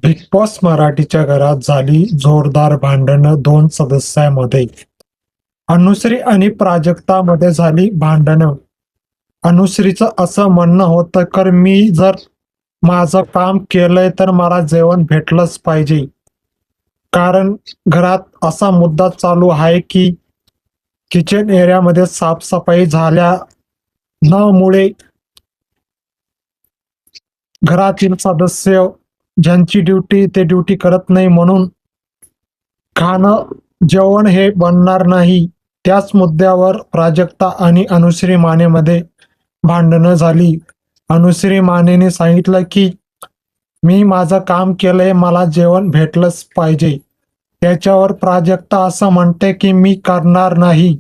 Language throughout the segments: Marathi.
बिग बॉस मराठीच्या घरात झाली जोरदार भांडणं दोन सदस्यांमध्ये. अनुश्री आणि प्राजक्तामध्ये झाली भांडणं. अनुश्रीचं असं म्हणणं होतं की मी जर माझं काम केलंय तर मला जेवण भेटलंच पाहिजे. कारण घरात असा मुद्दा चालू आहे की किचन एरियामध्ये साफसफाई झाल्या न मुळे घरातील सदस्य ज्यांची ड्युटी ते ड्युटी करत नाही म्हणून खाणं जेवण हे बनणार नाही. त्याच मुद्द्यावर प्राजक्ता आणि अनुश्री मानेमध्ये भांडणं झाली. अनुश्री मानेने सांगितलं की मी माझं काम केलंय, मला जेवण भेटलंच पाहिजे. त्याच्यावर प्राजक्ता असं म्हणते की मी करणार नाही.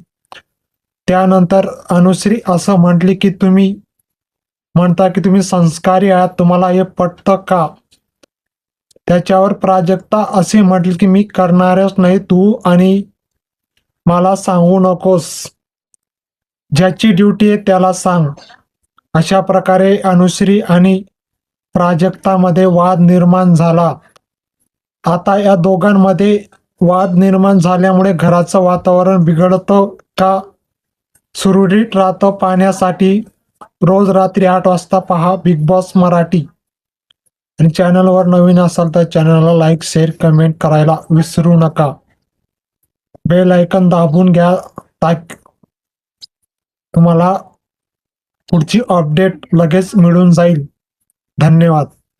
त्यानंतर अनुश्री असं म्हटली की तुम्ही म्हणता की तुम्ही संस्कारी आहात, तुम्हाला हे पटतं का? त्याच्यावर प्राजक्ता असे म्हटले की मी करणारच नाही, तू आणि मला सांगू नकोस. ज्याची ड्युटी आहे त्याला सांग. अशा प्रकारे अनुश्री आणि प्राजक्तामध्ये वाद निर्माण झाला. आता या दोघांमध्ये वाद निर्माण झाल्यामुळे घराचं वातावरण बिघडतं का सुरळीत राहतं पाहण्यासाठी रोज रात्री 8 वाजता पहा बिग बॉस मराठी. आणि चॅनलवर नवीन असाल तर चॅनलला लाईक, शेअर, कमेंट करायला विसरू नका. बेल आयकॉन दाबून घ्या तुम्हाला पुढची अपडेट लगेच मिळून जाईल. धन्यवाद.